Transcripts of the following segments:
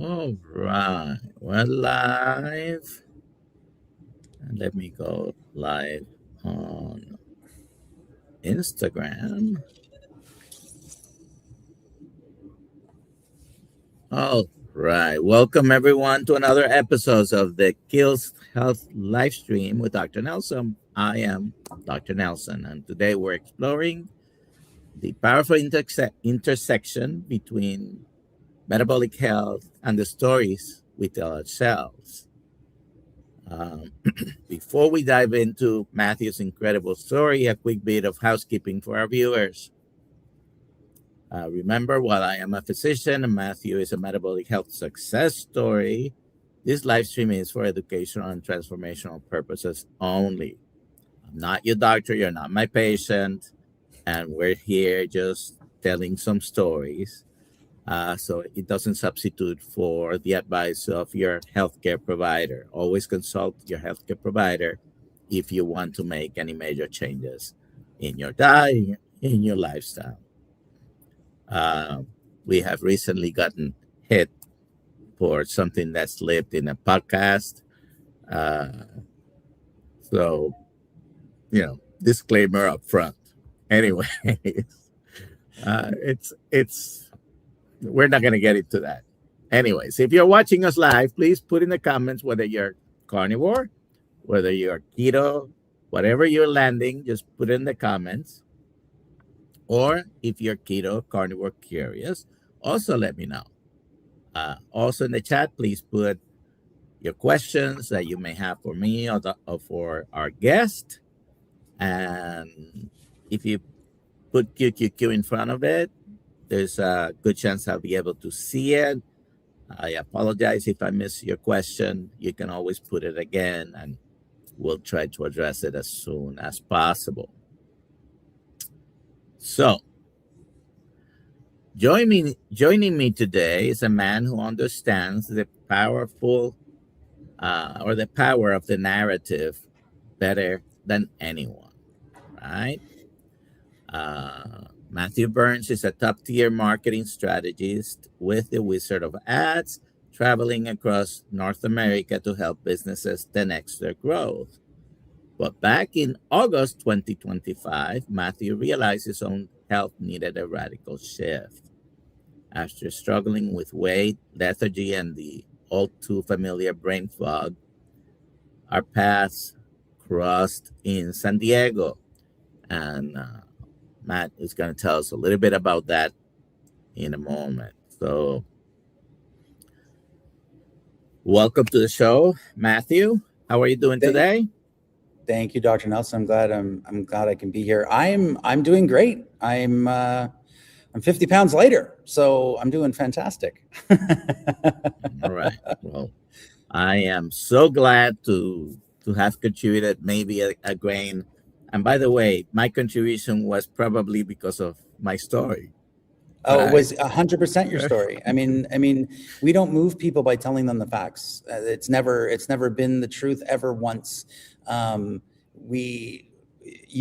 All right, we're live. And let me go live on Instagram. All right, welcome everyone to another episode of the KiltzHealth Livestream with Dr. Nelson. I am Dr. Nelson, and today we're exploring the powerful intersection between metabolic health and the stories we tell ourselves. Um, Before we dive into Matthew's incredible story, a quick bit of housekeeping for our viewers. Remember, while I am a physician and Matthew is a metabolic health success story, this live stream is for educational and transformational purposes only. I'm not your doctor, you're not my patient, and we're here just telling some stories. So it doesn't substitute for the advice of your healthcare provider. Always consult your healthcare provider if you want to make any major changes in your diet, in your lifestyle. We have recently gotten hit for something that's lived in a podcast. So, disclaimer up front. Anyway, it's we're not going to get into that. Anyways, if you're watching us live, please put in the comments whether you're carnivore, whether you're keto, whatever you're landing, just put in the comments. Or if you're keto, carnivore, curious, also let me know. Also in the chat, please put your questions that you may have for me or for our guest. And if you put QQQ in front of it, there's a good chance I'll be able to see it. I apologize if I miss your question. You can always put it again, and we'll try to address it as soon as possible. So, joining me today is a man who understands the power of the narrative better than anyone, right? Matthew Burns is a top-tier marketing strategist with the Wizard of Ads, traveling across North America to help businesses 10x their growth. But back in August 2025, Matthew realized his own health needed a radical shift. After struggling with weight, lethargy, and the all too familiar brain fog, our paths crossed in San Diego. And Matt is going to tell us a little bit about that in a moment. So, welcome to the show, Matthew. How are you doing today? Thank you, Dr. Nelson. I'm glad I can be here. I'm doing great. I'm 50 pounds lighter, so I'm doing fantastic. All right. Well, I am so glad to have contributed maybe a grain. And by the way, my contribution was probably because of my story. Oh, right? It was 100% your story. I mean, we don't move people by telling them the facts. It's never been the truth ever once. You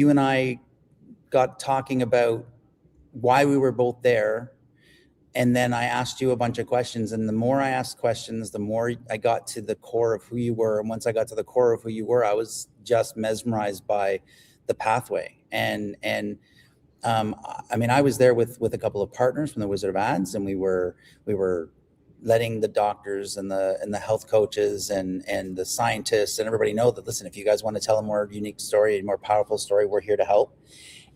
and I got talking about why we were both there. And then I asked you a bunch of questions, and the more I asked questions, the more I got to the core of who you were. And once I got to the core of who you were, I was just mesmerized by the pathway. And I mean, I was there with a couple of partners from the Wizard of Ads, and we were letting the doctors and the health coaches and the scientists and everybody know that, listen, if you guys want to tell a more unique story, a more powerful story, we're here to help.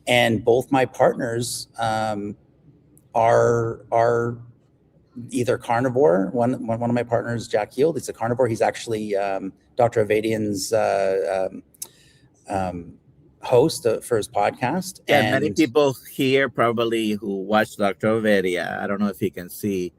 And both my partners are either carnivore. One of my partners, Jack Yield, he's a carnivore. He's actually Dr. Avadian's host for his podcast. Yeah, and many people here probably who watch Dr. Avadia. I don't know if you can see.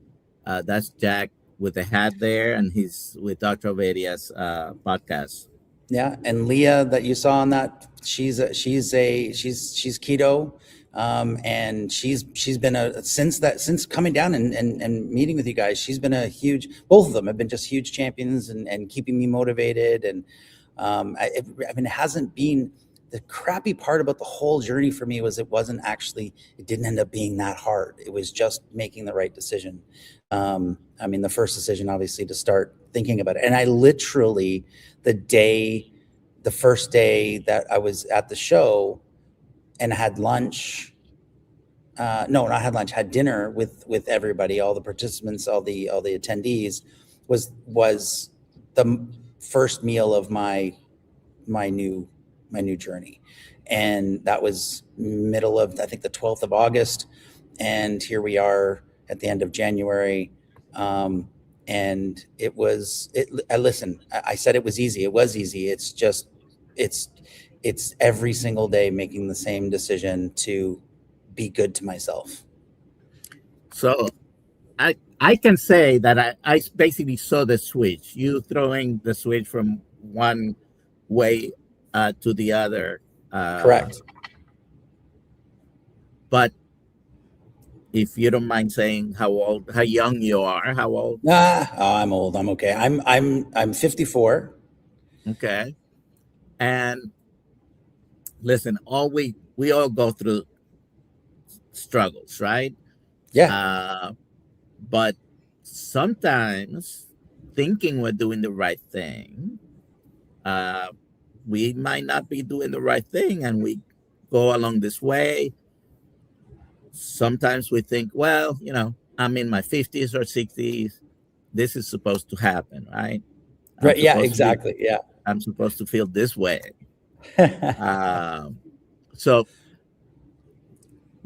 That's Jack with the hat there, and he's with Dr. Avadia's podcast. Yeah, and Leah that you saw on that, she's keto, and she's been since coming down and meeting with you guys, she's been both of them have been just huge champions and keeping me motivated. And I mean, it hasn't been the crappy part about the whole journey for me was it didn't end up being that hard. It was just making the right decision. I mean, the first decision, obviously, to start thinking about it. And I literally, the first day that I was at the show and had lunch, had dinner with everybody, all the participants, all the attendees, was the first meal of my new journey. And that was middle of, I think, the 12th of August. And here we are at the end of January. And I said it was easy. It was easy. It's just, it's every single day making the same decision to be good to myself. So I can say that I basically saw the switch, you throwing the switch from one way to the other. Correct. But if you don't mind saying how young you are, how old? I'm old. I'm okay. I'm 54. Okay. And listen, we all go through struggles, right? Yeah. But sometimes thinking we're doing the right thing, we might not be doing the right thing, and we go along this way. Sometimes we think, well, I'm in my 50s or 60s. This is supposed to happen, right? Right. Yeah, exactly. Yeah. I'm supposed to feel this way. So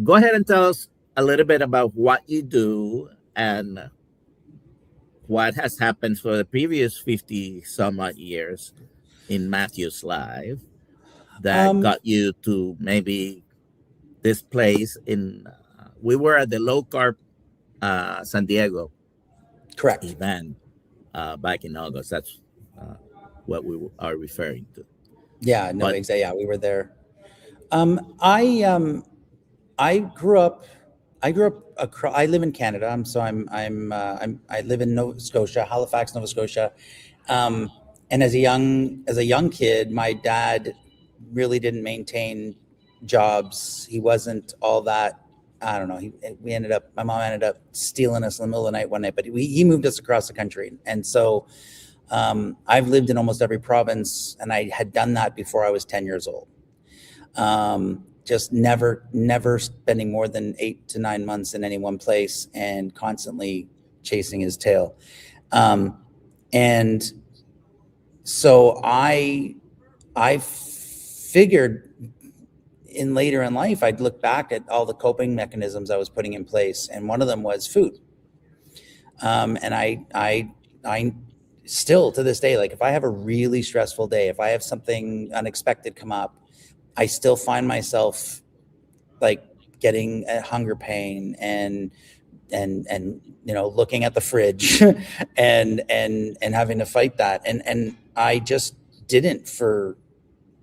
go ahead and tell us a little bit about what you do and what has happened for the previous 50 some odd years in Matthew's life that got you to maybe this place we were at the low carb San Diego Correct event back in August. That's what we are referring to. Yeah, no, exactly. Yeah, we were there. I grew up I live in Canada. I live in Nova Scotia, Halifax, Nova Scotia. And as a young kid, my dad really didn't maintain jobs. He wasn't all that, I don't know. My mom ended up stealing us in the middle of the night one night, but he moved us across the country. And so I've lived in almost every province, and I had done that before I was 10 years old. Just never spending more than 8 to 9 months in any one place and constantly chasing his tail. And so I figured later in life, I'd look back at all the coping mechanisms I was putting in place. And one of them was food. And I still to this day, like if I have a really stressful day, if I have something unexpected come up, I still find myself like getting a hunger pain and looking at the fridge and having to fight that. And I just didn't for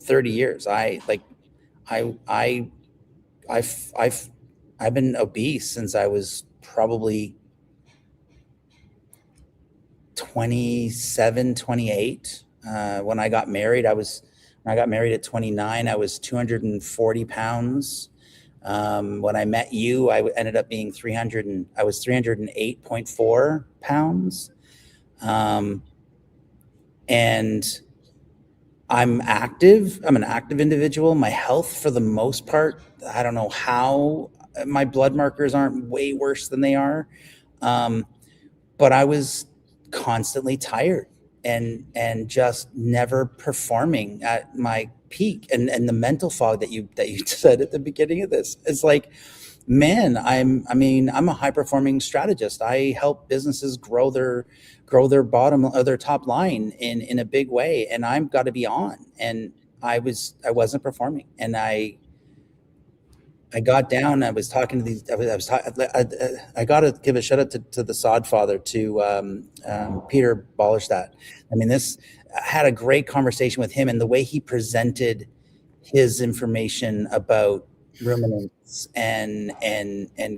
30 years. I've been obese since I was probably 27, 28. When I got married, when I got married at 29, I was 240 pounds. When I met you, I ended up being 308.4 pounds. And I'm active. I'm an active individual. My health, for the most part, I don't know how my blood markers aren't way worse than they are. But I was constantly tired and just never performing at my peak. And the mental fog that you said at the beginning of this, it's like, man, I'm a high performing strategist. I help businesses grow their top line in a big way, and I've got to be on. And I wasn't performing, and I got down. I was talking to these. I got to give a shout out to the Sod Father, to Peter Bollerstadt. I mean, I had a great conversation with him, and the way he presented his information about ruminants and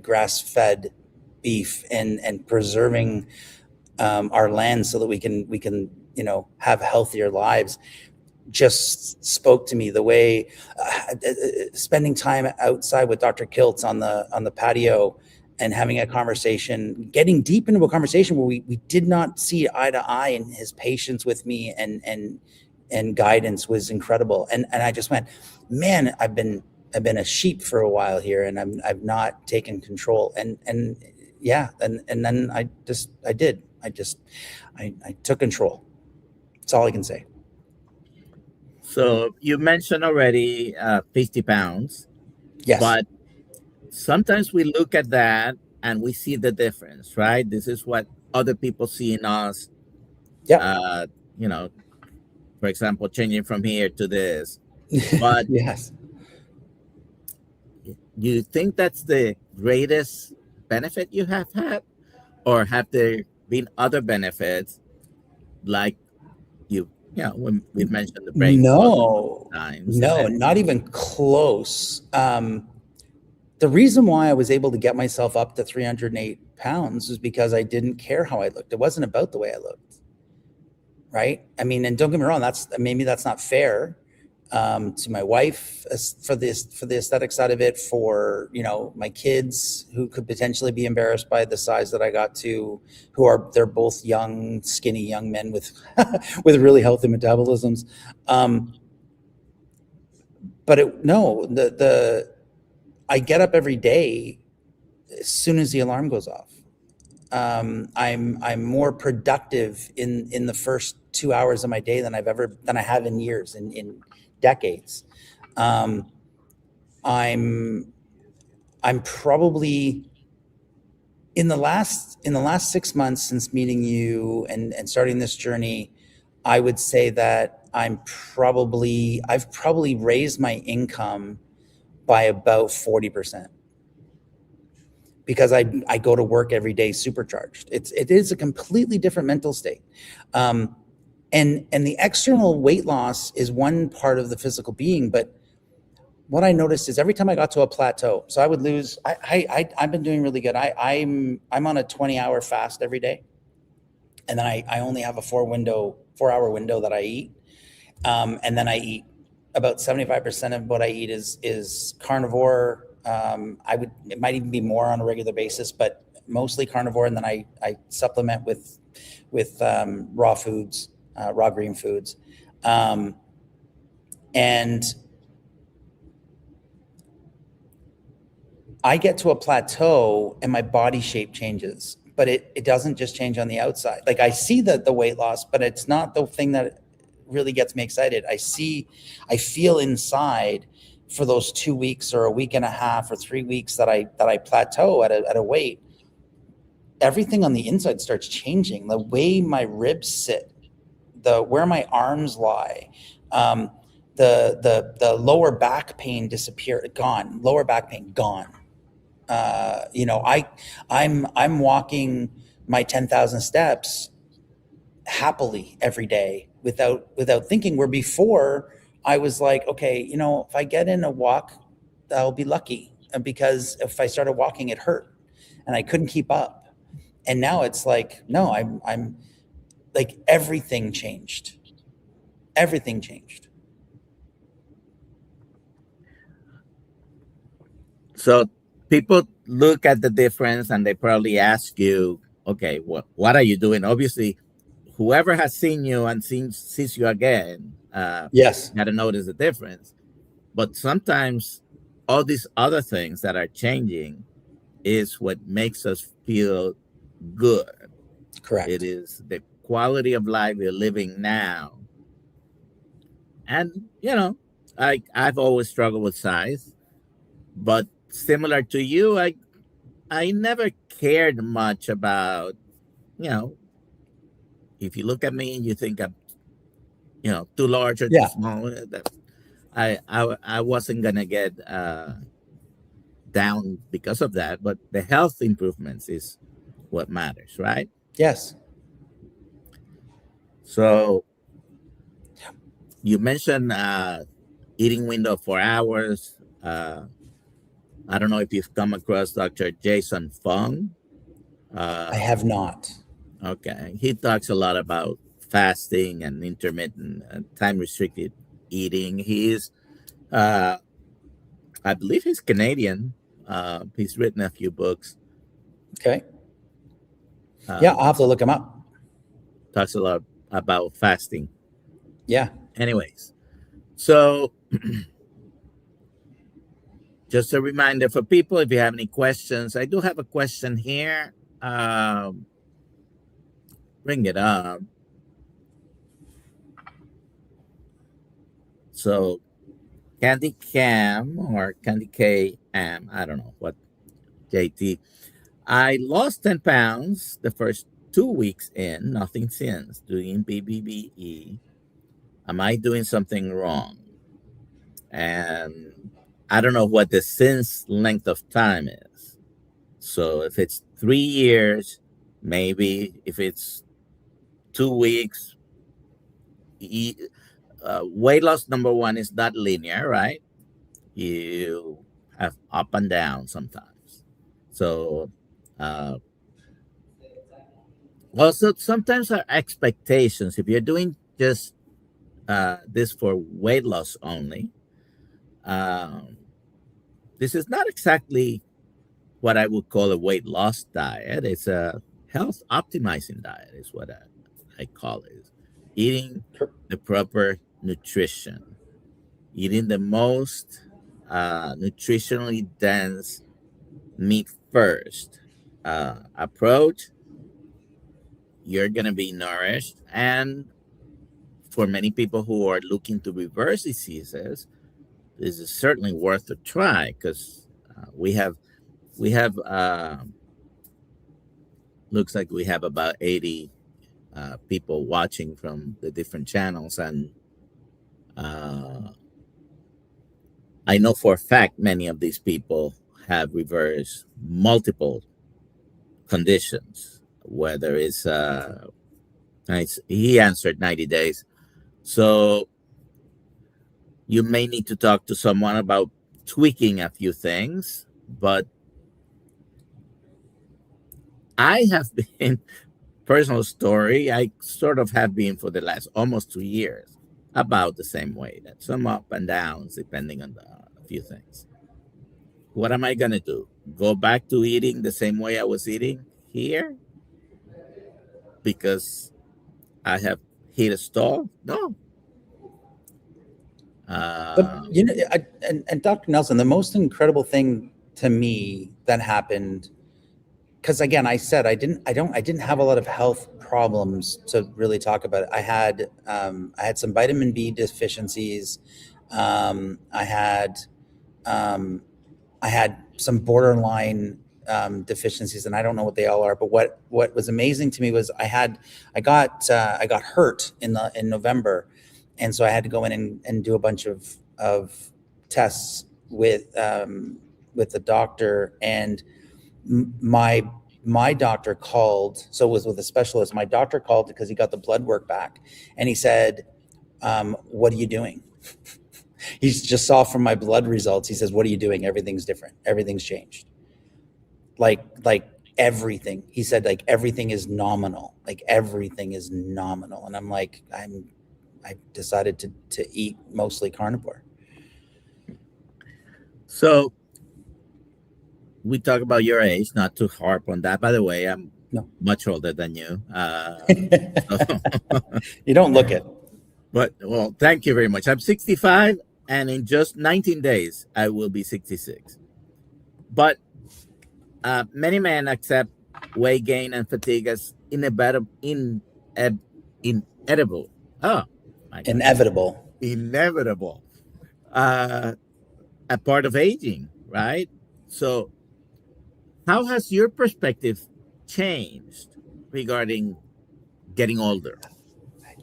grass-fed beef and preserving our land so that we can have healthier lives. just spoke to me. The way spending time outside with Dr. Kiltz on the patio and having a conversation, getting deep into a conversation where we did not see eye to eye, and his patience with me and guidance was incredible. And I just went, man, I've been a sheep for a while here, and I've not taken control. And then I took control. That's all I can say. So you mentioned already 50 pounds. Yes. But sometimes we look at that and we see the difference, right? This is what other people see in us. Yeah. You know, for example, changing from here to this. But yes. you think that's the greatest benefit you have had? Or have there been other benefits like when we mentioned the brain? No, not even close. The reason why I was able to get myself up to 308 pounds is because I didn't care how I looked. It wasn't about the way I looked, right? I mean, and don't get me wrong, maybe that's not fair to my wife for the aesthetic side of it, for my kids who could potentially be embarrassed by the size that I got to, they're both young, skinny young men with with really healthy metabolisms. I get up every day as soon as the alarm goes off. I'm more productive in the first 2 hours of my day than I have in years, in decades. I'm probably in the last 6 months since meeting you and starting this journey, I would say that I've probably raised my income by about 40%, because I go to work every day supercharged. It is a completely different mental state. And the external weight loss is one part of the physical being, but what I noticed is every time I got to a plateau, so I would lose. I've been doing really good. I'm on a 20-hour fast every day, and then I only have a 4-hour window that I eat, and then I eat about 75% of what I eat is carnivore. It might even be more on a regular basis, but mostly carnivore, and then I supplement with raw foods, raw green foods, and I get to a plateau and my body shape changes, but it doesn't just change on the outside. Like, I see the weight loss, but it's not the thing that really gets me excited. I feel inside for those 2 weeks or a week and a half or 3 weeks that I plateau at a weight, everything on the inside starts changing. The way my ribs sit, where my arms lie, the lower back pain gone. Lower back pain gone. I'm walking my 10,000 steps happily every day without thinking, where before I was like, okay, if I get in a walk, I'll be lucky, because if I started walking, it hurt and I couldn't keep up. And now it's like, no, I'm like, everything changed. So people look at the difference and they probably ask you, okay, what are you doing? Obviously, whoever has seen you and sees you again, yes, got to notice the difference. But sometimes all these other things that are changing is what makes us feel good. correct. It is the quality of life we're living now. And, I've always struggled with size, but similar to you, I never cared much about, if you look at me and you think I'm, too large or too small, I wasn't gonna get down because of that. But the health improvements is what matters, right? Yes. So you mentioned eating window of 4 hours. I don't know if you've come across Dr. Jason Fung. I have not. Okay, he talks a lot about fasting and intermittent time restricted eating. He is, I believe, he's Canadian. He's written a few books. Okay. Yeah, I'll have to look him up. Talks a lot about fasting. Yeah. Anyways, so just a reminder for people, if you have any questions, I do have a question here. Bring it up. So Candy Cam or Candy K Am, I don't know what, JT. I lost 10 pounds the first 2 weeks in, nothing since, doing BBBE. Am I doing something wrong? And I don't know what the since length of time is. So if it's 3 years, maybe. If it's 2 weeks, weight loss, number one, is not linear, right? You have up and down sometimes. So also sometimes our expectations, if you're doing just this for weight loss only, this is not exactly what I would call a weight loss diet. It's a health optimizing diet is what I call it. Eating the proper nutrition, eating the most nutritionally dense meat first approach. You're going to be nourished. And for many people who are looking to reverse diseases, this is certainly worth a try, because we have looks like we have about 80 people watching from the different channels, and I know for a fact many of these people have reversed multiple conditions, whether it's he answered 90 days. So you may need to talk to someone about tweaking a few things, but I have been, personal story, I sort of have been for the last almost 2 years about the same weight, and some up and downs depending on a few things. What am I going to do? Go back to eating the same way I was eating here because I have hit a stall? No. But and Dr. Nelson, the most incredible thing to me that happened, because again, I said I didn't have a lot of health problems to really talk about it. I had some vitamin B deficiencies. I had some borderline deficiencies, and I don't know what they all are. But what was amazing to me was I got hurt in November, and so I had to go in and do a bunch of tests with the doctor, and my doctor called. So it was with a specialist. My doctor called because he got the blood work back, and he said, "What are you doing?" He just saw from my blood results. He says, "What are you doing? Everything's different. Everything's changed. Like everything." He said, "Like everything is nominal. Like everything is nominal." And I'm like, I decided to eat mostly carnivore. So we talk about your age, not to harp on that. By the way, I'm much older than you. You don't look it. But, well, thank you very much. I'm 65, and in just 19 days, I will be 66. But many men accept weight gain and fatigue as inevitable. Oh, my God. Inevitable. A part of aging, right? So how has your perspective changed regarding getting older?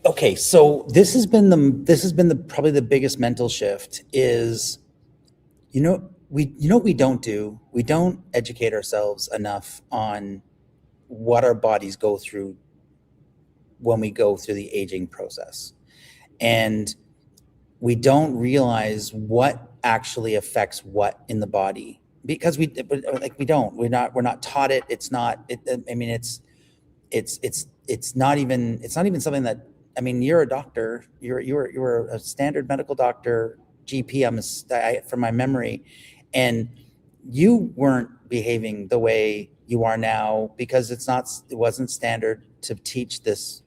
Okay, so this has been probably the biggest mental shift is, we don't do? We don't educate ourselves enough on what our bodies go through when we go through the aging process. And we don't realize what actually affects what in the body, because we're not taught it. It's not, I mean, it's not even something that I mean, you're a doctor, you're a standard medical doctor, GP, from my memory, and you weren't behaving the way you are now because it wasn't standard to teach this.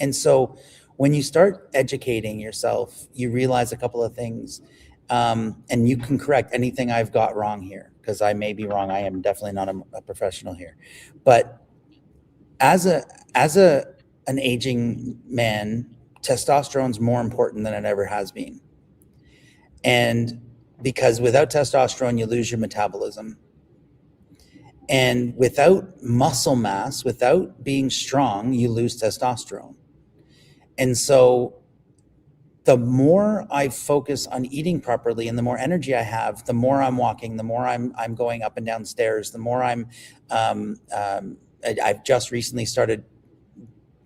And so when you start educating yourself, you realize a couple of things, and you can correct anything I've got wrong here, because I may be wrong. I am definitely not a professional here, but as an aging man, testosterone's more important than it ever has been. And because without testosterone, you lose your metabolism. And without muscle mass, without being strong, you lose testosterone. And so the more I focus on eating properly and the more energy I have, the more I'm walking, the more I'm going up and down stairs, the more I've just recently started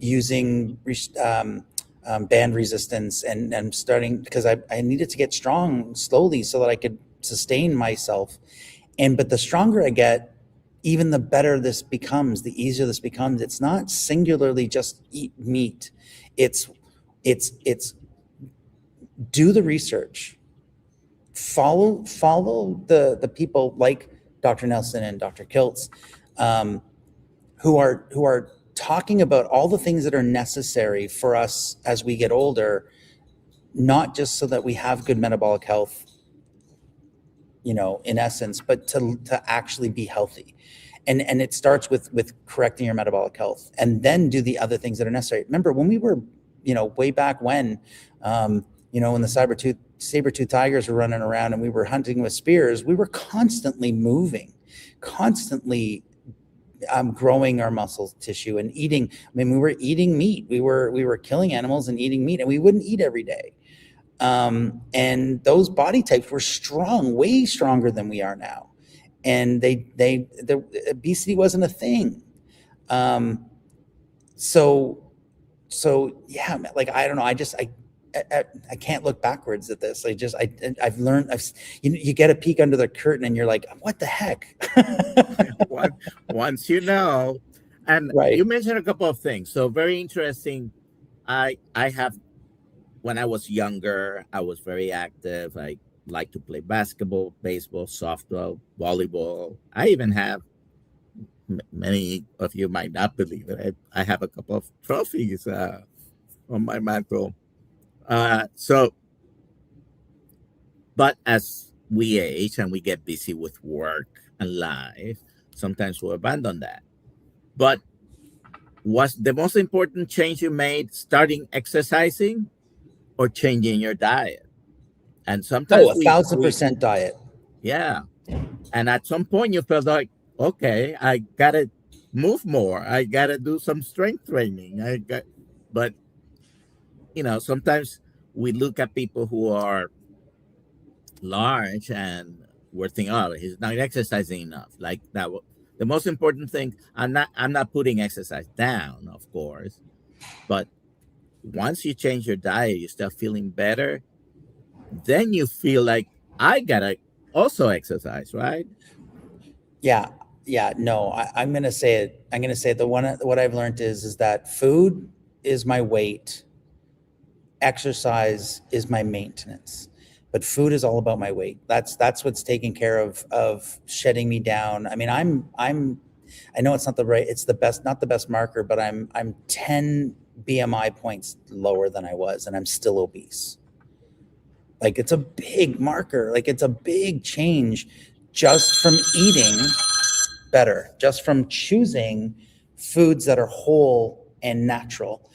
using band resistance, and I'm starting because I needed to get strong slowly so that I could sustain myself. But the stronger I get, even the better this becomes, the easier this becomes. It's not singularly just eat meat. It's do the research, follow the people like Dr. Nelson and Dr. Kiltz, who are talking about all the things that are necessary for us as we get older, not just so that we have good metabolic health, in essence, but to actually be healthy. And it starts with correcting your metabolic health, and then do the other things that are necessary. Remember when we were, way back when, when the saber-tooth tigers were running around and we were hunting with spears, we were constantly moving, constantly growing our muscle tissue and eating. I mean, we were eating meat. We were killing animals and eating meat, and we wouldn't eat every day. And those body types were strong, way stronger than we are now. And the obesity wasn't a thing. So yeah, like, I don't know. I can't look backwards at this. I've learned, you get a peek under the curtain and you're like, what the heck? Once you know, and right. You mentioned a couple of things. So very interesting. When I was younger, I was very active. I like to play basketball, baseball, softball, volleyball. I even have, many of you might not believe it, I have a couple of trophies on my mantle. But as we age and we get busy with work and life, sometimes we abandon that. But was the most important change you made starting exercising or changing your diet? And sometimes 1,000% diet. Yeah. And at some point you felt like, okay, I gotta move more. I gotta do some strength training. But sometimes we look at people who are large and we're thinking, oh, he's not exercising enough. Like that. The most important thing, I'm not putting exercise down, of course, but once you change your diet, you start feeling better. Then you feel like I gotta also exercise, right? Yeah. No, I'm gonna say it. I'm gonna say what I've learned is that food is my weight, exercise is my maintenance, but food is all about my weight. That's what's taking care of shedding me down. I mean, I know it's not the best marker, but I'm 10 BMI points lower than I was, and I'm still obese. Like, it's a big marker. Like, it's a big change just from eating better, just from choosing foods that are whole and natural.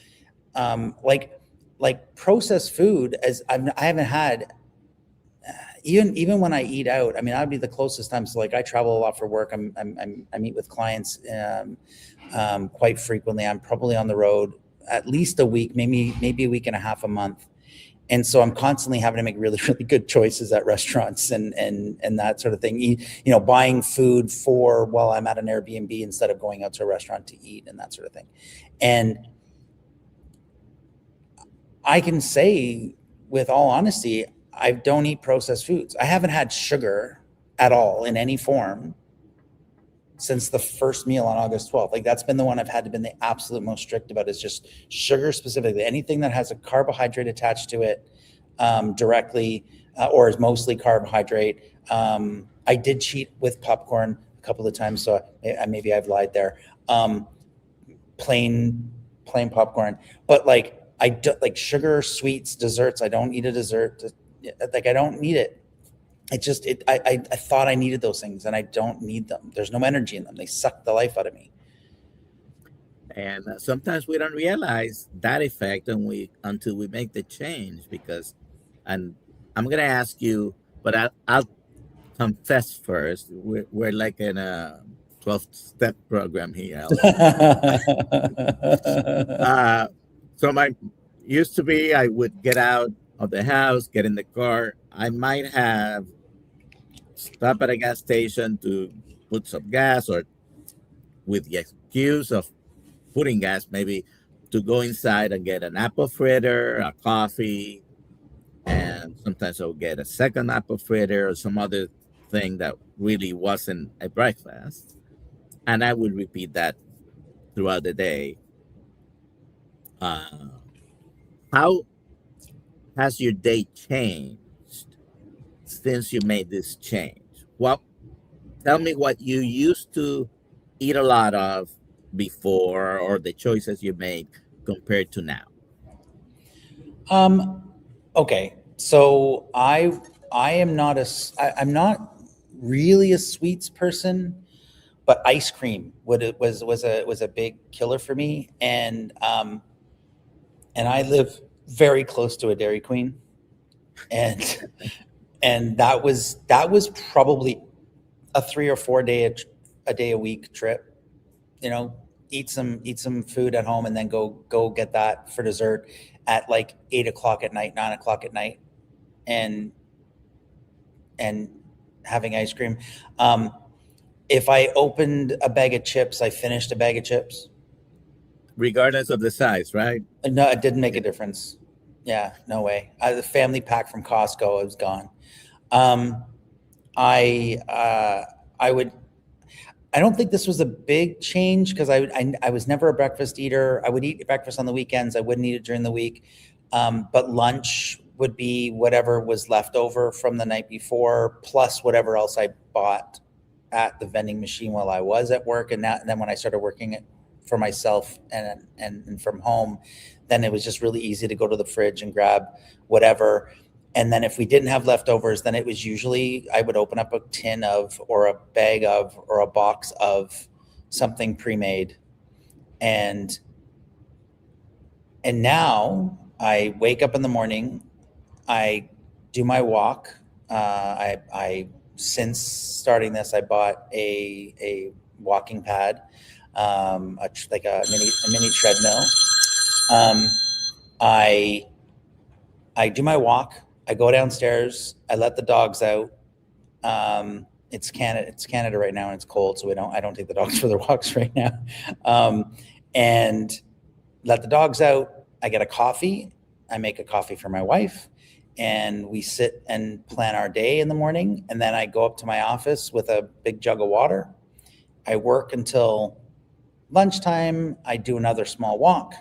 Like processed food, as I haven't had, even when I eat out. I mean, I'd be the closest time. So like, I travel a lot for work. I meet with clients quite frequently. I'm probably on the road at least a week, maybe a week and a half, a month. And so I'm constantly having to make really, really good choices at restaurants and that sort of thing. Buying food while I'm at an Airbnb instead of going out to a restaurant to eat, and that sort of thing. And I can say with all honesty, I don't eat processed foods. I haven't had sugar at all in any form since the first meal on August 12th. Like that's been the one I've had to been the absolute most strict about, is just sugar specifically. Anything that has a carbohydrate attached to it directly or is mostly carbohydrate. I did cheat with popcorn a couple of times, so maybe I've lied there. Plain popcorn, but like I do, like sugar, sweets, desserts. I don't eat a dessert. Like I don't need it. I thought I needed those things, and I don't need them. There's no energy in them. They suck the life out of me. And sometimes we don't realize that effect until we make the change. Because, and I'm gonna ask you, but I'll confess first. We're like in a 12-step program here. So my used to be, I would get out of the house, get in the car. I might have stop at a gas station to put some gas, or with the excuse of putting gas, maybe to go inside and get an apple fritter, a coffee, and sometimes I'll get a second apple fritter or some other thing that really wasn't a breakfast. And I would repeat that throughout the day. How has your day changed since you made this change? Well, tell me what you used to eat a lot of before, or the choices you made compared to now. Okay, so I'm not really a sweets person, but ice cream was a big killer for me, and I live very close to a Dairy Queen, and that was probably a 3 or 4 day a week trip. You know, eat some food at home and then go get that for dessert at like 8 o'clock at night, 9 o'clock at night, and having ice cream. If I opened a bag of chips, I finished a bag of chips. Regardless of the size, right? No, it didn't make a difference. Yeah, no way. The family pack from Costco, it was gone. I don't think this was a big change, because I was never a breakfast eater. I would eat breakfast on the weekends. I wouldn't eat it during the week. But lunch would be whatever was left over from the night before, plus whatever else I bought at the vending machine while I was at work. And then when I started working for myself and from home, then it was just really easy to go to the fridge and grab whatever. And then if we didn't have leftovers, then it was usually I would open up a tin of, or a bag of, or a box of something pre-made. And now I wake up in the morning, I do my walk. I since starting this, I bought a walking pad, like a mini treadmill. I do my walk. I go downstairs. I let the dogs out. It's Canada right now, and it's cold, so I don't take the dogs for their walks right now. And let the dogs out. I get a coffee. I make a coffee for my wife, and we sit and plan our day in the morning. And then I go up to my office with a big jug of water. I work until lunchtime. I do another small walk.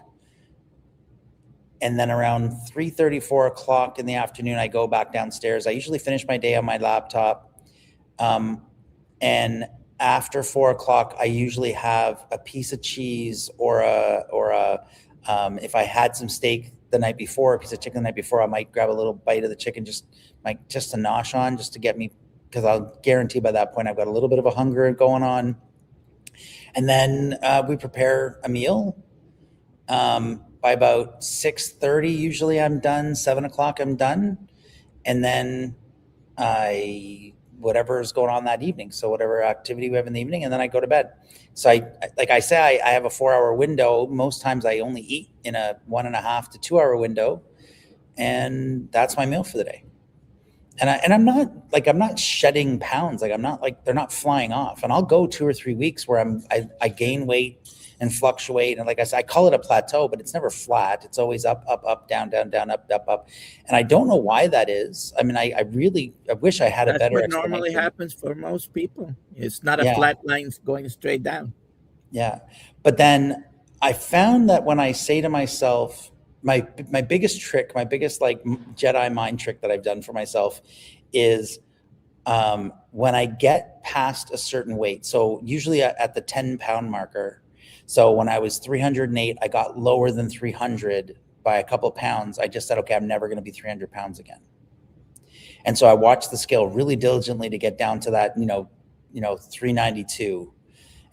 And then around 3:30, 4 o'clock in the afternoon, I go back downstairs. I usually finish my day on my laptop. And after 4 o'clock, I usually have a piece of cheese or if I had some steak the night before, a piece of chicken the night before, I might grab a little bite of the chicken, just to nosh on, just to get me, because I'll guarantee by that point I've got a little bit of a hunger going on. And then we prepare a meal. By about 6:30, usually I'm done. 7 o'clock, I'm done. And then whatever is going on that evening. So whatever activity we have in the evening, and then I go to bed. So I have a 4-hour window. Most times I only eat in a 1.5 to 2 hour window. And that's my meal for the day. And I'm not shedding pounds. Like, I'm not like, they're not flying off. And I'll go 2 or 3 weeks where I gain weight and fluctuate. And like I said, I call it a plateau, but it's never flat. It's always up, up, up, down, down, down, up, up, up. And I don't know why that is. I mean, I wish I had a That's better what normally explanation. happens for most people. It's not a Yeah. flat line going straight down. Yeah. But then I found that when I say to myself, my biggest trick, my biggest like Jedi mind trick that I've done for myself is when I get past a certain weight. So usually at the 10-pound marker. So when I was 308, I got lower than 300 by a couple of pounds. I just said, okay, I'm never going to be 300 pounds again. And so I watched the scale really diligently to get down to that, 392.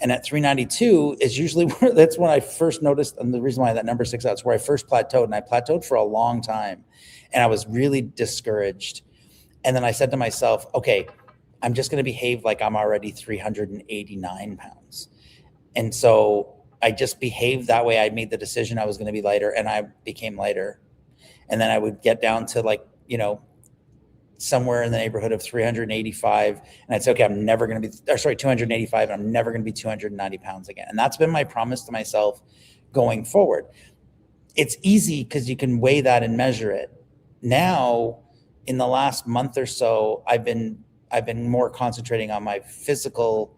And at 392 is usually where, that's when I first noticed, and the reason why that number sticks out is where I first plateaued, and I plateaued for a long time, and I was really discouraged. And then I said to myself, okay, I'm just going to behave like I'm already 389 pounds. And so I just behaved that way. I made the decision I was going to be lighter, and I became lighter. And then I would get down to like, somewhere in the neighborhood of 385. And I'd say, okay, I'm never going to be, 285. And I'm never going to be 290 pounds again. And that's been my promise to myself going forward. It's easy because you can weigh that and measure it. Now, in the last month or so, I've been more concentrating on my physical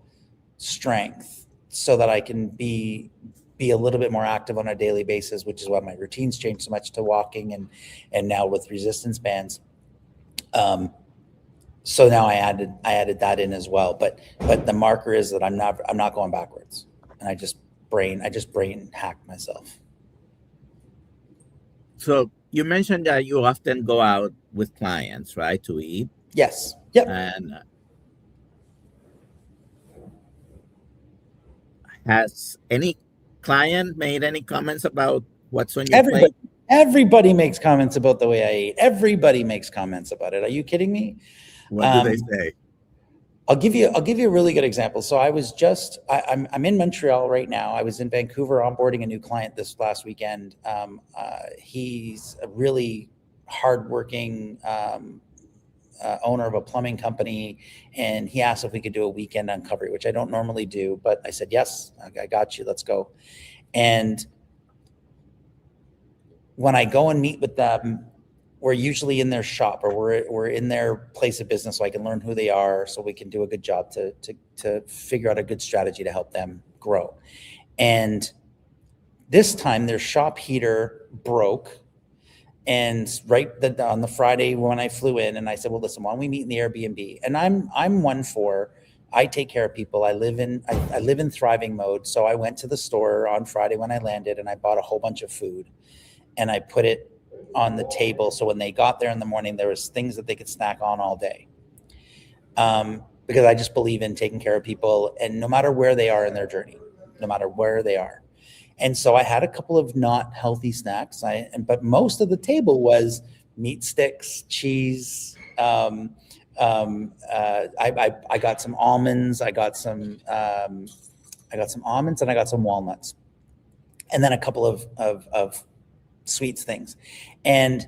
strength so that I can be a little bit more active on a daily basis, which is why my routines changed so much to walking and now with resistance bands. So now I added that in as well, but the marker is that I'm not going backwards, and I just brain hacked myself. So you mentioned that you often go out with clients, right, to eat? Yes. Yep. And has any client made any comments about what's on your plate? Everybody makes comments about the way I eat. Everybody makes comments about it. Are you kidding me? What do they say? I'll give you a really good example. So I was I'm in Montreal right now. I was in Vancouver onboarding a new client this last weekend. He's a really hardworking owner of a plumbing company, and he asked if we could do a weekend uncovery, which I don't normally do, but I said, yes, I got you, let's go. And when I go and meet with them, we're usually in their shop, or we're in their place of business, so I can learn who they are, so we can do a good job to figure out a good strategy to help them grow. And this time their shop heater broke, and on the Friday when I flew in, and I said, well, listen, why don't we meet in the Airbnb? And I'm one for, I take care of people. I live in thriving mode. So I went to the store on Friday when I landed, and I bought a whole bunch of food, and I put it on the table. So when they got there in the morning, there was things that they could snack on all day. Because I just believe in taking care of people, and no matter where they are in their journey, no matter where they are. And so I had a couple of not healthy snacks. But most of the table was meat sticks, cheese. I got some almonds. I got some almonds, and I got some walnuts, and then a couple of sweets things. And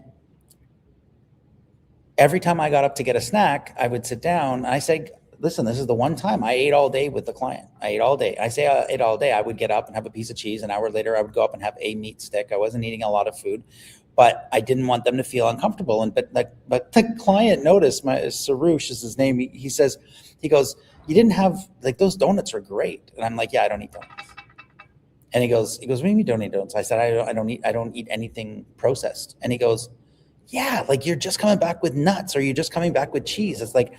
every time I got up to get a snack, I would sit down and I say, listen, this is the one time I ate all day with the client. I ate all day. I say I ate all day. I would get up and have a piece of cheese. An hour later, I would go up and have a meat stick. I wasn't eating a lot of food, but I didn't want them to feel uncomfortable. But the client noticed, Sarush is his name. He goes, you didn't have, like, those donuts are great. And I'm like, yeah, I don't eat donuts. And he goes, what do you mean you don't eat donuts? I said, I don't eat anything processed. And he goes, yeah, like, you're just coming back with nuts, or you're just coming back with cheese. It's like,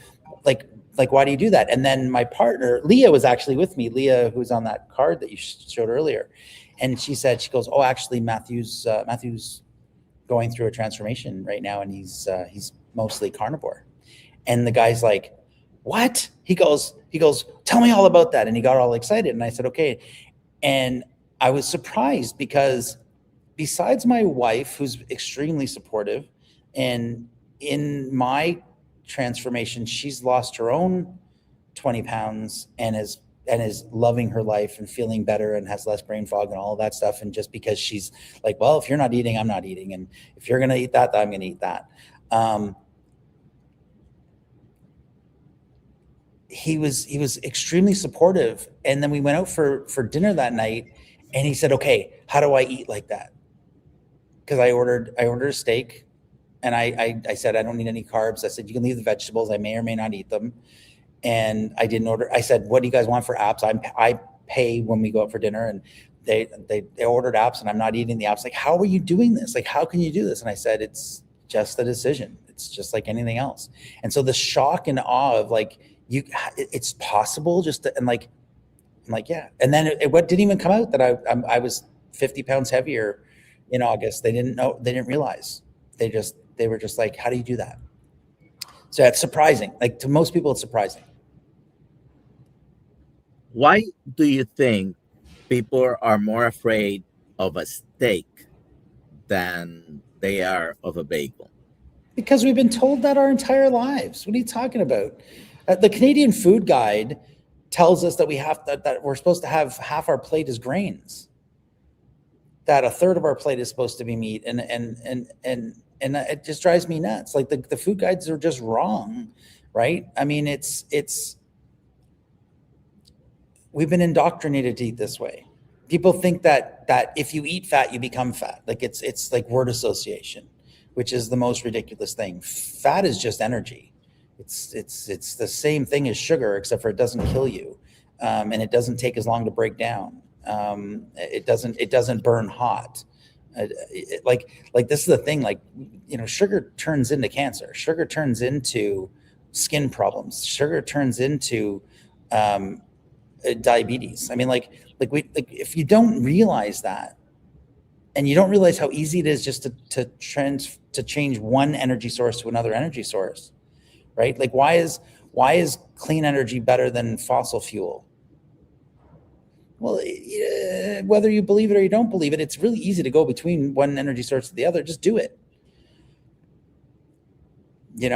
why do you do that? And then my partner, Leah, was actually with me. Leah, who's on that card that you showed earlier. And she goes, oh, actually, Matthew's going through a transformation right now, and he's mostly carnivore. And the guy's like, what? He goes, tell me all about that. And he got all excited. And I said, okay. And I was surprised, because besides my wife, who's extremely supportive, and in my transformation, she's lost her own 20 pounds and is loving her life and feeling better and has less brain fog and all of that stuff. And just because she's like, well, if you're not eating, I'm not eating. And if you're going to eat that, I'm going to eat that. he was extremely supportive. And then we went out for dinner that night, and he said, okay, how do I eat like that? Because I ordered a steak, and I said, I don't need any carbs. I said, you can leave the vegetables. I may or may not eat them. And I didn't order. I said, what do you guys want for apps? I pay when we go out for dinner, and they ordered apps, and I'm not eating the apps. Like, how are you doing this? Like, how can you do this? And I said, it's just a decision. It's just like anything else. And so the shock and awe of like, it's possible just to, and like, I'm like, yeah. And then what didn't even come out that I was 50 pounds heavier in August. They didn't know, they didn't realize. They were just like, how do you do that? So it's surprising. Like, to most people, it's surprising. Why do you think people are more afraid of a steak than they are of a bagel? Because we've been told that our entire lives. What are you talking about? The Canadian Food Guide tells us that that we're supposed to have half our plate is grains, that a third of our plate is supposed to be meat, and it just drives me nuts. Like, the food guides are just wrong, right? I mean, we've been indoctrinated to eat this way. People think that if you eat fat, you become fat. Like, it's like word association, which is the most ridiculous thing. Fat is just energy. It's the same thing as sugar, except for it doesn't kill you, and it doesn't take as long to break down. It doesn't burn hot. Like this is the thing. Like, sugar turns into cancer. Sugar turns into skin problems. Sugar turns into diabetes. I mean, if you don't realize that, and you don't realize how easy it is just to change one energy source to another energy source, right? Like, why is clean energy better than fossil fuel? Well, whether you believe it or you don't believe it, it's really easy to go between one energy source to the other. Just do it. I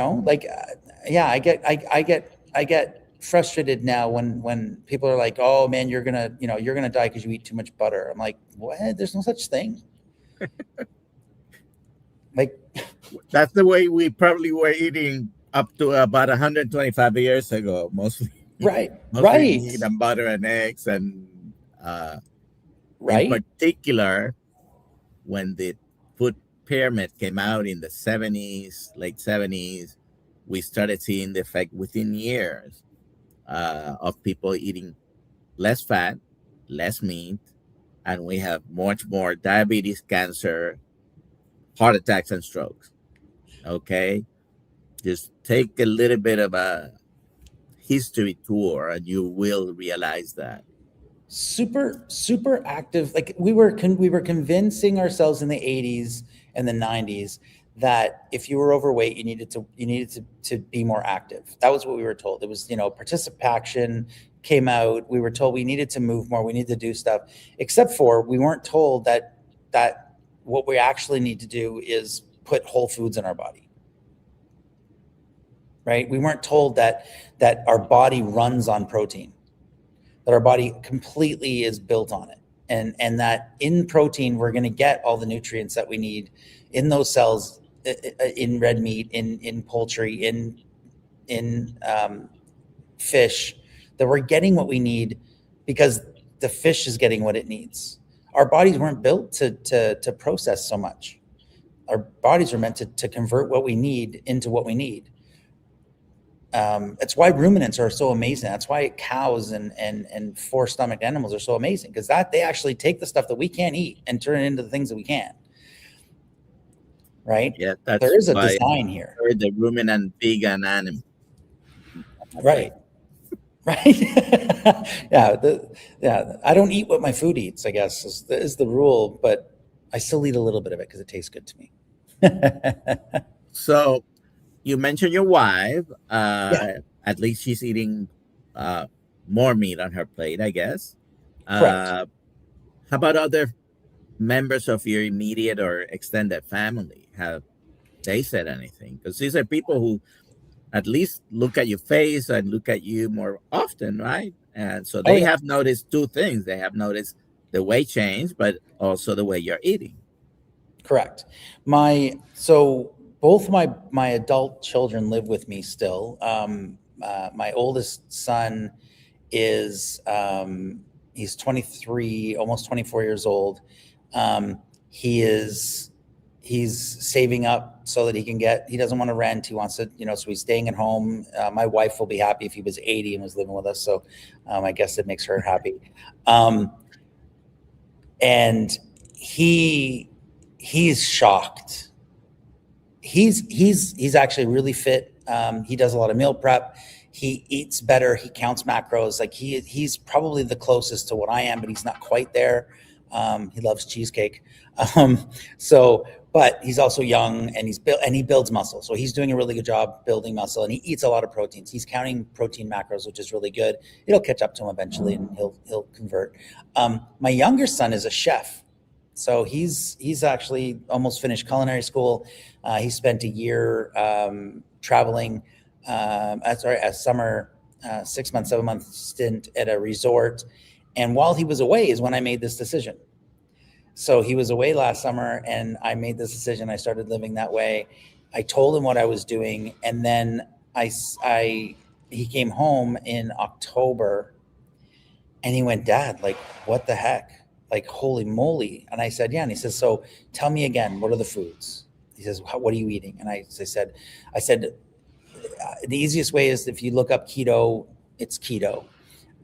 get frustrated now when people are like, oh man, you're gonna die because you eat too much butter. I'm like, what? There's no such thing. Like, that's the way we probably were eating up to about 125 years ago, mostly. Right. Meat and butter and eggs, and in particular, when the food pyramid came out in the 70s, late 70s, we started seeing the effect within years of people eating less fat, less meat, and we have much more diabetes, cancer, heart attacks, and strokes. Okay? Just take a little bit of a history tour and you will realize that. Super active. Like, we were convincing ourselves in the 80s and the 90s that if you were overweight, you needed to be more active. That was what we were told. It was, participation came out. We were told we needed to move more. We needed to do stuff, except for we weren't told that what we actually need to do is put whole foods in our body. Right? We weren't told that our body runs on protein, that our body completely is built on it. And that in protein, we're going to get all the nutrients that we need in those cells, in red meat, in poultry, in fish, that we're getting what we need because the fish is getting what it needs. Our bodies weren't built to process so much. Our bodies are meant to convert what we need into what we need. It's why ruminants are so amazing. That's why cows and four-stomached animals are so amazing, because they actually take the stuff that we can't eat and turn it into the things that we can. Right? Yeah, there is a design here. The ruminant vegan animal. Right. Yeah. I don't eat what my food eats, I guess, is the rule, but I still eat a little bit of it because it tastes good to me. So you mentioned your wife. At least she's eating more meat on her plate, I guess. Correct. How about other members of your immediate or extended family? Have they said anything? Because these are people who at least look at your face and look at you more often, right? And so they have noticed two things. They have noticed the weight change, but also the way you're eating. Correct. So both my adult children live with me still. my oldest son is he's 23, almost 24 years old. He's saving up so that he doesn't want to rent. He wants to, so he's staying at home. My wife will be happy if he was 80 and was living with us. So I guess it makes her happy. And he's shocked. He's actually really fit. He does a lot of meal prep. He eats better. He counts macros. Like he's probably the closest to what I am, but he's not quite there. He loves cheesecake. But he's also young, and he builds muscle. So he's doing a really good job building muscle, and he eats a lot of proteins. He's counting protein macros, which is really good. It'll catch up to him eventually, and he'll convert. My younger son is a chef. So he's actually almost finished culinary school. He spent a year traveling, a summer, 6 months, 7 month stint at a resort. And while he was away is when I made this decision. So he was away last summer, and I made this decision. I started living that way. I told him what I was doing, and then he came home in October, and he went, "Dad, like, what the heck? Like, holy moly!" And I said, "Yeah." And he says, "So tell me again, what are the foods?" He says, "What are you eating?" And I said, the easiest way is if you look up keto, it's keto.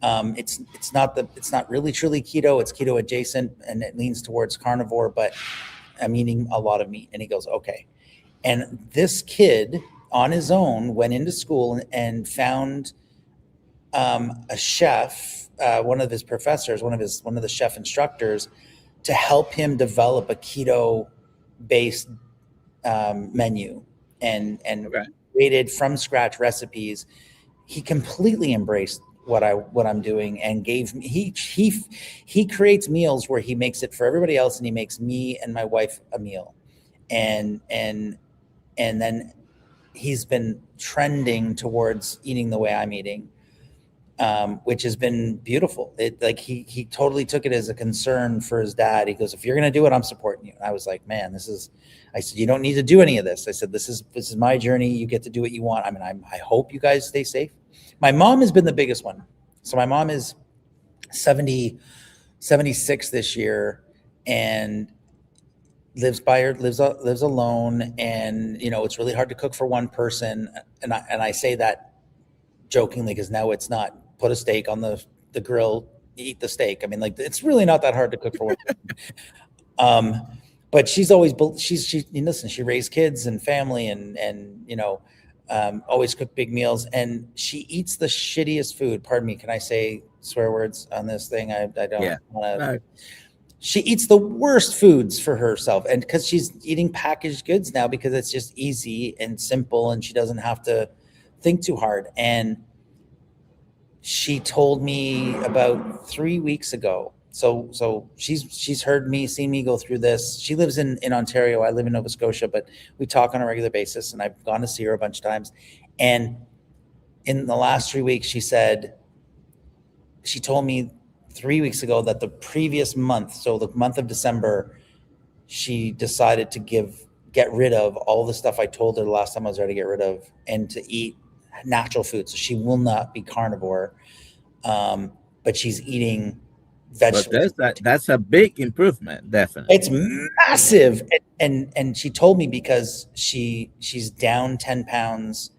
It's not really truly keto. It's keto adjacent, and it leans towards carnivore, but I'm eating a lot of meat. And he goes, "Okay." And this kid on his own went into school and found a chef, one of his professors, one of the chef instructors, to help him develop a keto based menu and created from scratch recipes. He completely embraced what I'm doing, and gave me, he creates meals where he makes it for everybody else, and he makes me and my wife a meal, and then he's been trending towards eating the way I'm eating, which has been beautiful. He totally took it as a concern for his dad. He goes, "If you're going to do it, I'm supporting you." And I was like, "Man, I said, you don't need to do any of this." I said, this is my journey. You get to do what you want. I mean, I hope you guys stay safe. My mom has been the biggest one. So my mom is 76 this year, and lives alone. And, it's really hard to cook for one person. And I say that jokingly, because now it's not put a steak on the grill, eat the steak. I mean, like, it's really not that hard to cook for one. But she's always, listen, she raised kids and family, and always cook big meals, and she eats the shittiest food. Pardon me, can I say swear words on this thing? I don't want to. She eats the worst foods for herself, and because she's eating packaged goods now, because it's just easy and simple, and she doesn't have to think too hard. And she told me about 3 weeks ago. So she's heard me, seen me go through this. She lives in Ontario. I live in Nova Scotia, but we talk on a regular basis, and I've gone to see her a bunch of times. And in the last 3 weeks, she told me 3 weeks ago that the previous month, so the month of December, she decided to get rid of all the stuff I told her the last time I was there to get rid of, and to eat natural food. So she will not be carnivore, but she's eating vegetables. But that's a big improvement, definitely. It's massive. And she told me, because she's down 10 pounds.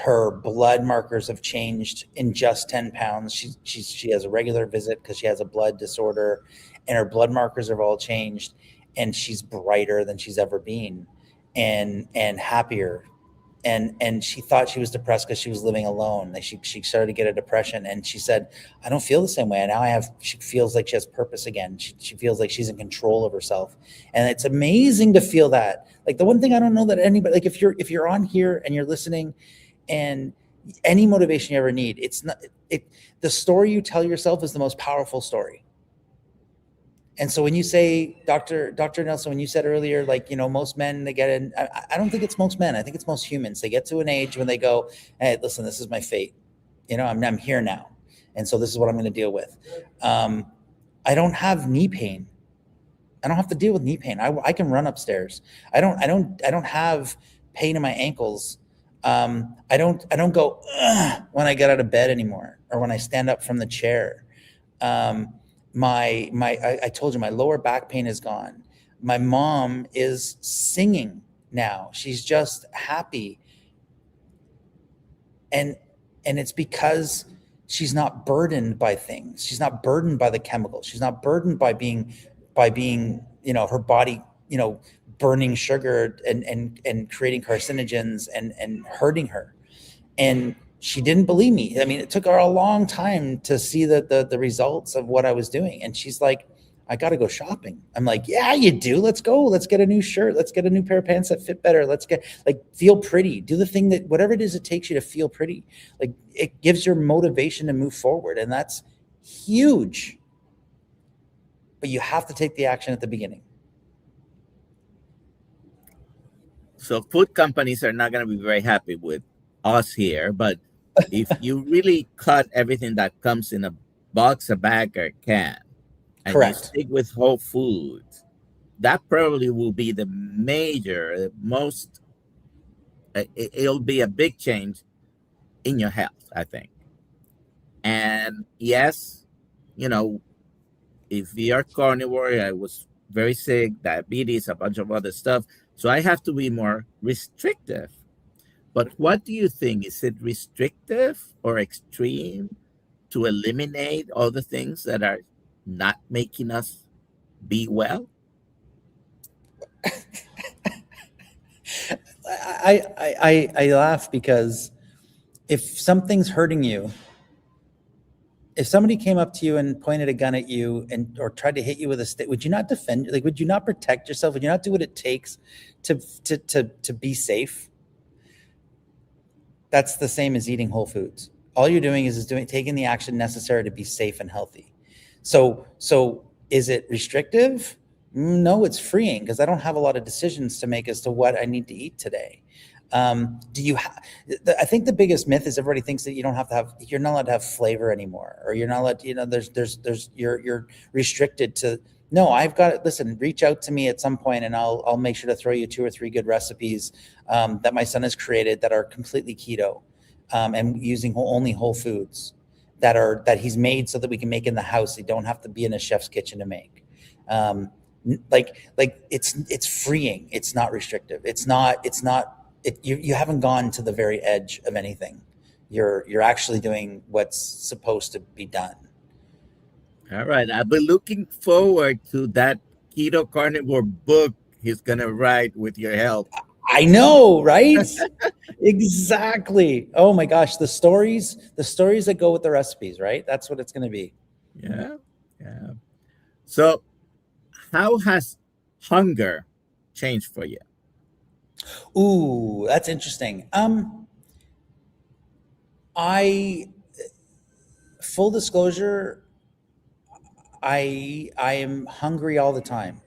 Her blood markers have changed in just 10 pounds. She has a regular visit because she has a blood disorder, and her blood markers have all changed, and she's brighter than she's ever been, and happier. And she thought she was depressed because she was living alone. She started to get a depression, and she said, "I don't feel the same way. And now she feels like she has purpose again. She feels like she's in control of herself." And it's amazing to feel that. Like, the one thing I don't know that anybody, like, if you're on here and you're listening, and any motivation you ever need, the story you tell yourself is the most powerful story. And so when you say, Dr. Nelson, when you said earlier, like, most men, they get in, I don't think it's most men. I think it's most humans. They get to an age when they go, "Hey, listen, this is my fate. I'm here now. And so this is what I'm going to deal with." I don't have knee pain. I don't have to deal with knee pain. I can run upstairs. I don't have pain in my ankles. I don't go when I get out of bed anymore, or when I stand up from the chair. I told you my lower back pain is gone. My mom is singing now. She's just happy. And it's because she's not burdened by things. She's not burdened by the chemicals. She's not burdened by being, her body, burning sugar and creating carcinogens and hurting her. And she didn't believe me. I mean, it took her a long time to see the results of what I was doing. And she's like, I got to go shopping. I'm like, yeah, you do. Let's go. Let's get a new shirt. Let's get a new pair of pants that fit better. Let's get feel pretty. Do the thing that whatever it is it takes you to feel pretty. Like, it gives your motivation to move forward. And that's huge. But you have to take the action at the beginning. So food companies are not going to be very happy with us here, but if you really cut everything that comes in a box, a bag, or a can, and Correct. you stick with whole foods, that probably will be the most, it'll be a big change in your health, I think. And yes, if you're carnivore, I was very sick, diabetes, a bunch of other stuff. So I have to be more restrictive. But what do you think? Is it restrictive or extreme to eliminate all the things that are not making us be well? I laugh because if something's hurting you, if somebody came up to you and pointed a gun at you or tried to hit you with a stick, would you not defend? Like, would you not protect yourself? Would you not do what it takes to be safe? That's the same as eating whole foods. All you're doing is taking the action necessary to be safe and healthy. So is it restrictive? No, it's freeing, because I don't have a lot of decisions to make as to what I need to eat today. I think the biggest myth is everybody thinks that you're not allowed to have flavor anymore, or you're not allowed, you're restricted to, no, listen, reach out to me at some point and I'll make sure to throw you 2 or 3 good recipes that my son has created that are completely keto, and using only whole foods that he's made so that we can make in the house. They don't have to be in a chef's kitchen to make. It's freeing. It's not restrictive. You haven't gone to the very edge of anything. You're actually doing what's supposed to be done. All right. I've been looking forward to that keto carnivore book he's going to write with your help. I know, right? Exactly. Oh my gosh. The stories that go with the recipes, right? That's what it's going to be. Yeah. Yeah. So how has hunger changed for you? Ooh, that's interesting. Full disclosure, I am hungry all the time,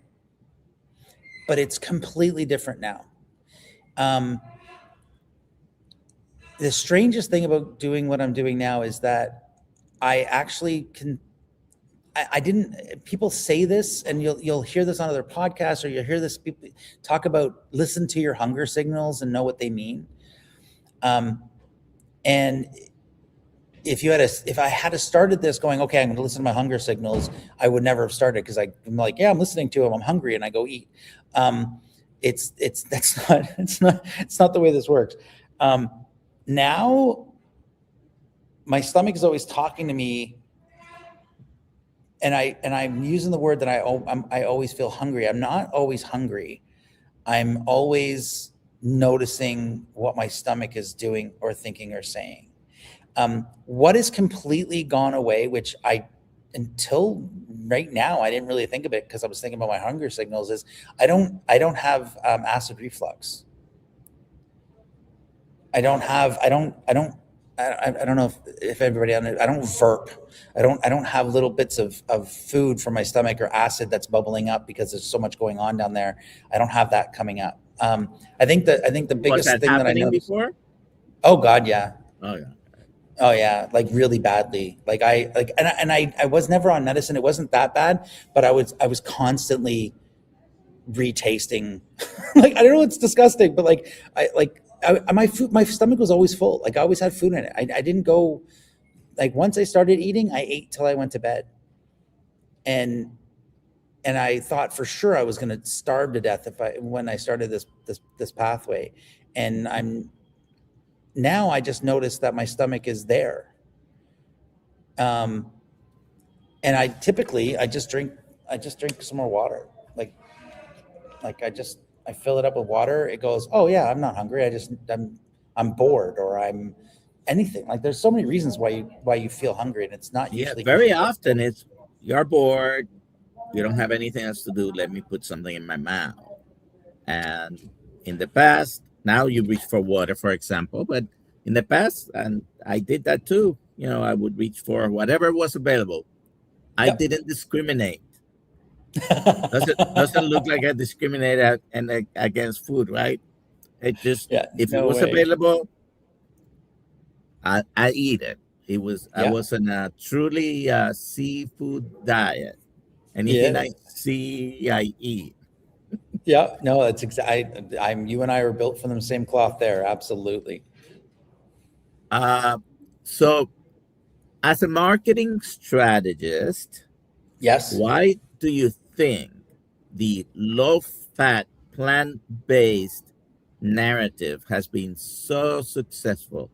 but it's completely different now. The strangest thing about doing what I'm doing now is that I actually can. I didn't. People say this, and you'll hear this on other podcasts, or you'll hear this people talk about listen to your hunger signals and know what they mean. And if I had started this going, okay, I'm going to listen to my hunger signals, I would never have started, because I'm like, yeah, I'm listening to them, I'm hungry, and I go eat. It's not the way this works. Now, my stomach is always talking to me. And I'm using the word that I always feel hungry. I'm not always hungry. I'm always noticing what my stomach is doing or thinking or saying. What has completely gone away, which until right now, I didn't really think of it because I was thinking about my hunger signals, is I don't have acid reflux. I don't know if everybody on it. I don't verp. I don't have little bits of food from my stomach or acid that's bubbling up because there's so much going on down there. I don't have that coming up. I think the biggest thing that I know before. Oh God, yeah. Oh yeah. Oh yeah, like really badly. I was never on medicine. It wasn't that bad, but I was constantly retasting. I don't know. It's disgusting, but my stomach was always full. Like I always had food in it. I didn't go, like once I started eating, I ate till I went to bed. And I thought for sure I was going to starve to death when I started this pathway. And now I just noticed that my stomach is there. And I just drink some more water. Like I fill it up with water. It goes, oh yeah, I'm not hungry. I'm bored, or I'm anything. Like there's so many reasons why you feel hungry, and it's not usually very often it's you're bored, you don't have anything else to do, let me put something in my mouth. And in the past, now you reach for water, for example, but in the past, and I did that too, I would reach for whatever was available. I didn't discriminate. Doesn't look like I discriminate against food, right? It just, if it was available, I eat it. I was on a truly seafood diet. Anything I see, I eat. Yeah, no, that's exactly. You and I were built from the same cloth there. Absolutely. So, as a marketing strategist, yes, why do you think the low-fat, plant-based narrative has been so successful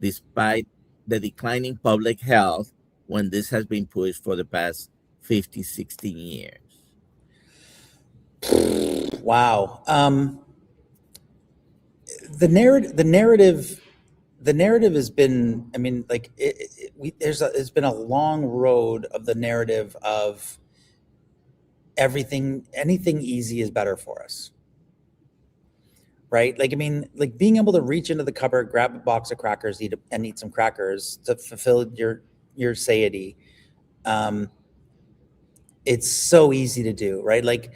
despite the declining public health when this has been pushed for the past 50, 16 years? Wow. The narrative has been, I mean, like there's been a long road of the narrative of anything easy is better for us. Right? Like, I mean, like being able to reach into the cupboard, grab a box of crackers, eat some crackers to fulfill your satiety. It's so easy to do, right? Like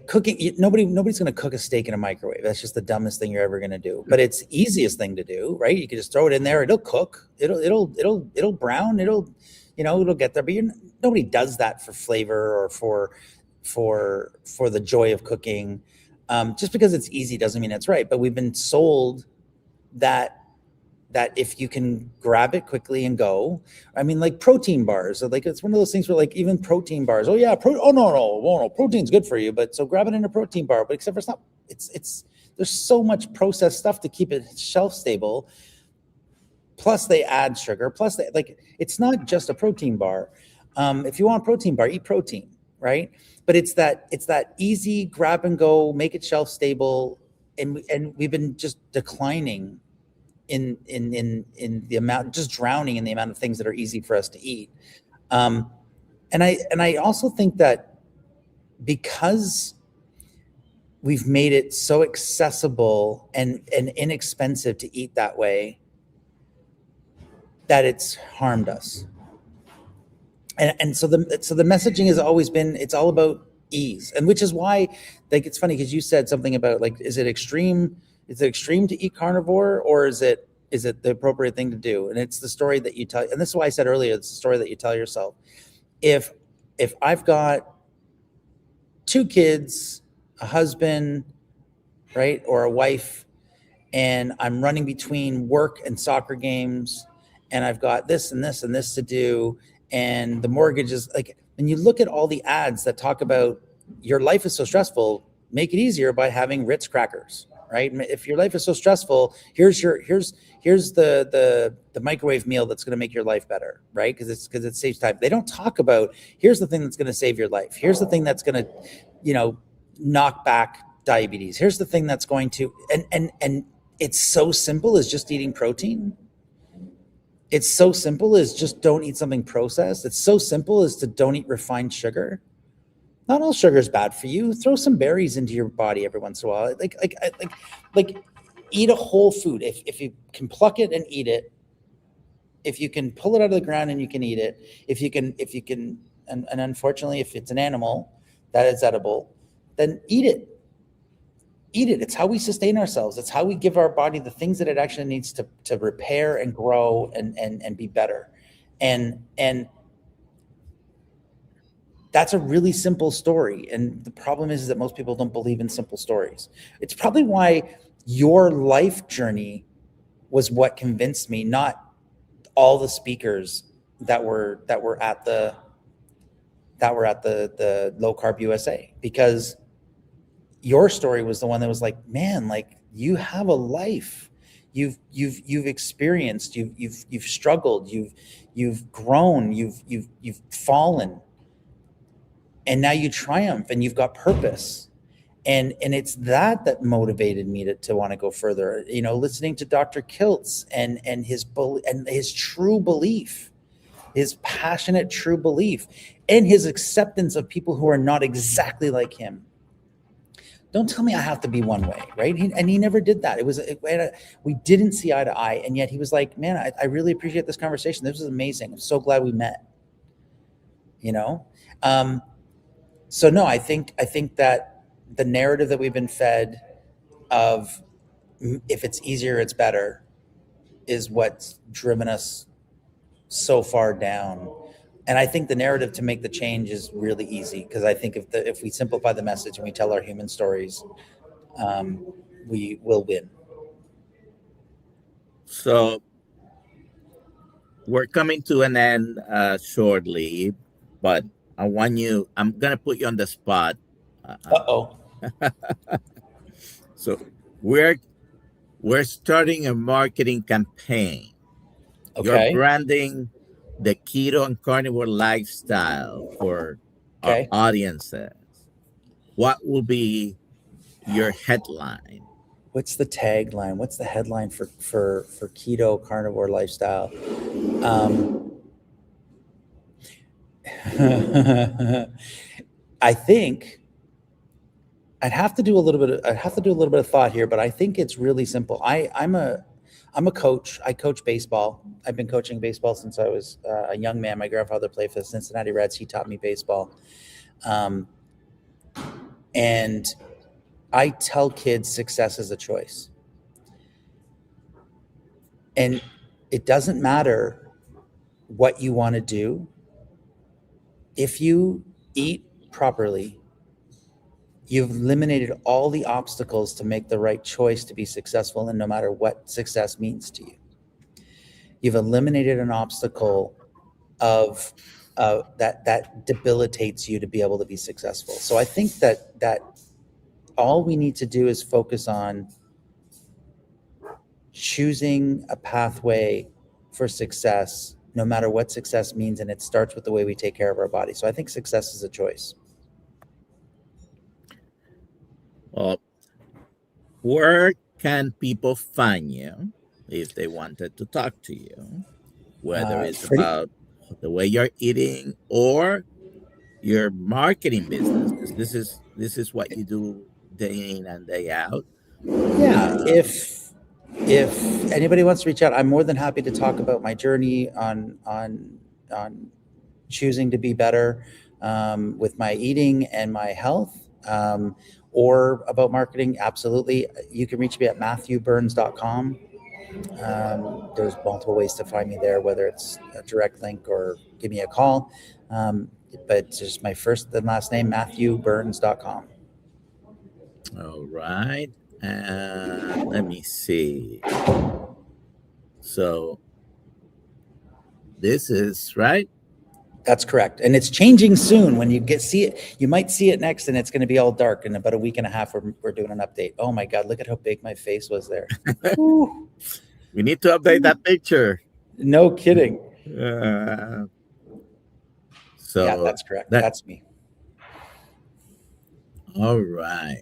cooking. Nobody's going to cook a steak in a microwave. That's just the dumbest thing you're ever going to do. But it's the easiest thing to do, right? You can just throw it in there. It'll cook. It'll brown. It'll get there. But nobody does that for flavor or for the joy of cooking. Just because it's easy doesn't mean it's right. But we've been sold that if you can grab it quickly and go, I mean, like protein bars, like it's one of those things where like even protein bars, oh yeah, no, protein's good for you, but so grab it in a protein bar, but except for it's not, there's so much processed stuff to keep it shelf stable. Plus they add sugar, plus it's not just a protein bar. If you want a protein bar, eat protein, right? But it's that easy grab and go, make it shelf stable. And we've been just declining in the amount, just drowning in the amount of things that are easy for us to eat. And I also think that because we've made it so accessible and inexpensive to eat that way, that it's harmed us. And so the messaging has always been, it's all about ease. And which is why, like, it's funny because you said something about like, is it extreme to eat carnivore, or is it the appropriate thing to do? And it's the story that you tell, and this is why I said earlier, it's the story that you tell yourself. If I've got 2 kids, a husband, right, or a wife, and I'm running between work and soccer games, and I've got this and this and this to do, and the mortgage is like, when you look at all the ads that talk about your life is so stressful, make it easier by having Ritz crackers, right? If your life is so stressful, here's the microwave meal that's going to make your life better, right? Because it saves time. They don't talk about, here's the thing that's going to save your life. Here's the thing that's going to, knock back diabetes. Here's the thing that's going to, and it's so simple as just eating protein. It's so simple as just don't eat something processed. It's so simple as to don't eat refined sugar. Not all sugar is bad for you. Throw some berries into your body every once in a while. Like eat a whole food. If you can pluck it and eat it, if you can pull it out of the ground and you can eat it, if you can, and unfortunately, if it's an animal that is edible, then eat it. Eat it. It's how we sustain ourselves. It's how we give our body the things that it actually needs to repair and grow and be better. And that's a really simple story. And the problem is that most people don't believe in simple stories. It's probably why your life journey was what convinced me, not all the speakers that were at the low carb USA, because your story was the one that was like, man, like, you have a life, you've experienced, you've struggled, you've grown, you've fallen, and now you triumph and you've got purpose. And it's that motivated me to want to go further. You know, listening to Dr. Kiltz and his true belief, his passionate true belief, and his acceptance of people who are not exactly like him. Don't tell me I have to be one way, right? He never did that. We didn't see eye to eye, and yet he was like, man, I really appreciate this conversation. This was amazing. I'm so glad we met. You know, so no, I think that the narrative that we've been fed of, if it's easier, it's better, is what's driven us so far down. And I think the narrative to make the change is really easy, because I think if we simplify the message and we tell our human stories, we will win. So we're coming to an end shortly, but I'm going to put you on the spot. Uh-oh. So we're starting a marketing campaign. Okay. You're branding the keto and carnivore lifestyle for our audiences. What will be your headline? What's the tagline? What's the headline for keto carnivore lifestyle? I think I'd have to do a little bit of thought here, but I think it's really simple. I'm a coach. I coach baseball. I've been coaching baseball since I was a young man. My grandfather played for the Cincinnati Reds. He taught me baseball. And I tell kids success is a choice. And it doesn't matter what you want to do. If you eat properly, you've eliminated all the obstacles to make the right choice to be successful, and no matter what success means to you. You've eliminated an obstacle of that debilitates you to be able to be successful. So I think that all we need to do is focus on choosing a pathway for success, no matter what success means, and it starts with the way we take care of our body. So I think success is a choice. Well, where can people find you if they wanted to talk to you? Whether it's about the way you're eating or your marketing business, because this is what you do day in and day out. Yeah, if anybody wants to reach out, I'm more than happy to talk about my journey on choosing to be better with my eating and my health. Or about marketing, absolutely. You can reach me at matthewburns.com. There's multiple ways to find me there, whether it's a direct link or give me a call. But just my first and last name, matthewburns.com. All right. Let me see. So this is right. That's correct. And it's changing soon. When you see it, you might see it next and it's going to be all dark. In about a week and a half, we're doing an update. Oh my God, look at how big my face was there. We need to update that picture. No kidding. So yeah, that's correct. That's me. All right.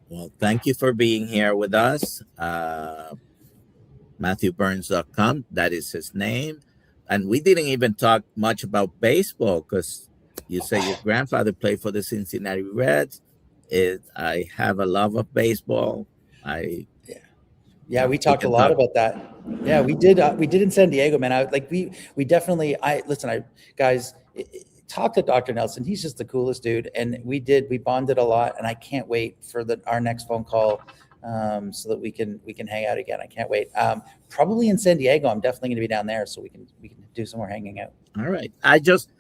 Well, thank you for being here with us. MatthewBurns.com, that is his name. And we didn't even talk much about baseball because you say your grandfather played for the Cincinnati Reds. I have a love of baseball. Yeah, we talked a lot about that. Yeah, we did in San Diego, man. We definitely, guys, talk to Dr. Nelson. He's just the coolest dude. And we bonded a lot, and I can't wait for our next phone call so that we can hang out again. I can't wait. Probably in San Diego. I'm definitely going to be down there so we can do some more hanging out. All right. I just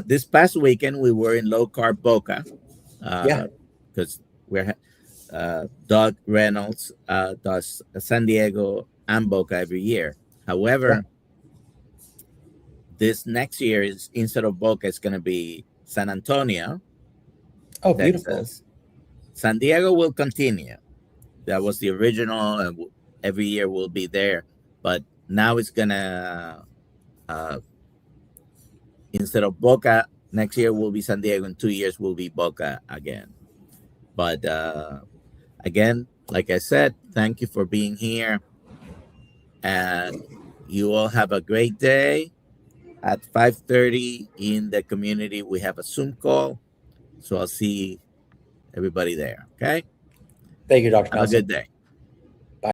this past weekend we were in low carb Boca. because we're Doug Reynolds does San Diego and Boca every year. However, this next year is instead of Boca, it's going to be San Antonio, Oh, beautiful. Texas. San Diego will continue. That was the original, and every year will be there. But now it's gonna instead of Boca next year will be San Diego. In 2 years will be Boca again. But again, like I said, thank you for being here, and you all have a great day. At 5:30 in the community, we have a Zoom call, so I'll see everybody there. Okay, Thank you, Dr. have a good Nelson. day.